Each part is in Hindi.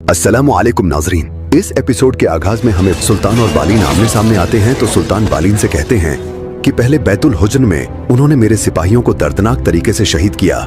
अस्सलामुअलैकुम नाजरीन। इस एपिसोड के आगाज में हमें सुल्तान और बालीन आमने सामने आते हैं तो सुल्तान बालीन से कहते हैं कि पहले बैतुल हुज्न में उन्होंने मेरे सिपाहियों को दर्दनाक तरीके से शहीद किया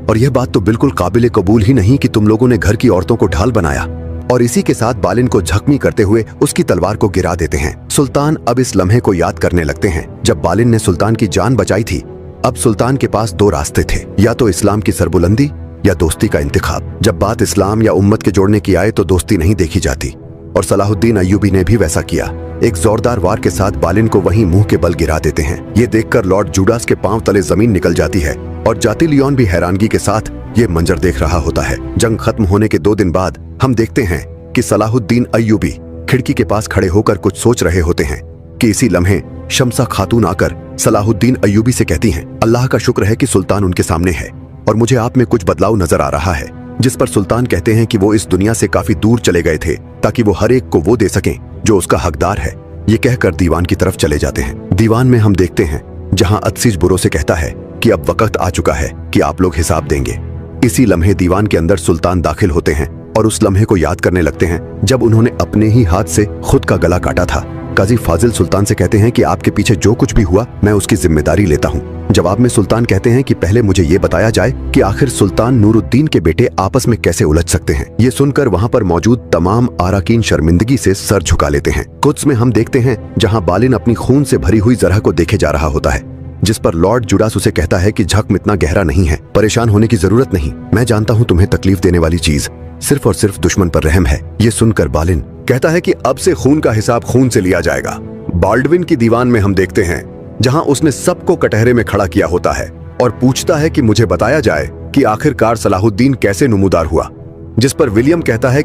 और यह बात तो बिल्कुल काबिल कबूल ही नहीं कि तुम लोगों ने घर की औरतों को ढाल बनाया। और इसी के साथ बालिन को जख्मी करते हुए उसकी तलवार को गिरा देते हैं। सुल्तान अब इस लम्हे को याद करने लगते हैं जब बालिन ने सुल्तान की जान बचाई थी। अब सुल्तान के पास दो रास्ते थे, या तो इस्लाम की सरबुलंदी या दोस्ती का इंतखाब। जब बात इस्लाम या उम्मत के जोड़ने की आए तो दोस्ती नहीं देखी जाती, और सलाहुद्दीन अय्यूबी ने भी वैसा किया। एक जोरदार वार के साथ बालिन को वहीं मुंह के बल गिरा देते हैं। ये देखकर लॉर्ड जूडास के पांव तले जमीन निकल जाती है और जाती लियोन भी हैरानगी के साथ ये मंजर देख रहा होता है। जंग खत्म होने के 2 दिन बाद हम देखते हैं कि सलाहुद्दीन अय्यूबी खिड़की के पास खड़े होकर कुछ सोच रहे होते हैं कि इसी लम्हे शमसा खातून आकर सलाहुद्दीन अय्यूबी से कहती हैं, अल्लाह का शुक्र है कि सुल्तान उनके सामने है और मुझे आप में कुछ बदलाव नजर आ रहा है। जिस पर सुल्तान कहते हैं कि वो इस दुनिया से काफी दूर चले गए थे ताकि वो हर एक को वो दे सकें जो उसका हकदार है। ये कहकर दीवान की तरफ चले जाते हैं। दीवान में हम देखते हैं जहां अदसीज बुरो से कहता है कि अब वक्त आ चुका है कि आप लोग हिसाब देंगे। इसी लम्हे दीवान के अंदर सुल्तान दाखिल होते हैं और उस लम्हे को याद करने लगते हैं जब उन्होंने अपने ही हाथ से खुद का गला काटा था। काजी फाजिल सुल्तान से कहते हैं कि आपके पीछे जो कुछ भी हुआ मैं उसकी जिम्मेदारी लेता हूँ। जवाब में सुल्तान कहते हैं कि पहले मुझे ये बताया जाए कि आखिर सुल्तान नूरुद्दीन के बेटे आपस में कैसे उलझ सकते हैं। ये सुनकर वहाँ पर मौजूद तमाम आराकीन शर्मिंदगी से सर झुका लेते हैं। कुद्स में हम देखते हैं जहाँ बालिन अपनी खून से भरी हुई जरह को देखे जा रहा होता है, जिस पर लॉर्ड जुडास उसे कहता है कि जख्म इतना गहरा नहीं है, परेशान होने की जरूरत नहीं। मैं जानता हूँ तुम्हें तकलीफ देने वाली चीज सिर्फ और सिर्फ दुश्मन पर रहम है। ये सुनकर बालिन कहता है कि अब से खून का हिसाब खून से लिया जाएगा। बाल्डविन की दीवान में हम देखते हैं जहां उसने सबको कटहरे में खड़ा किया होता है और पूछता है कि मुझे बताया जाए कि आखिरकार सलाहुद्दीन कैसे नुमुदार हुआ, जिस पर विलियम कहता है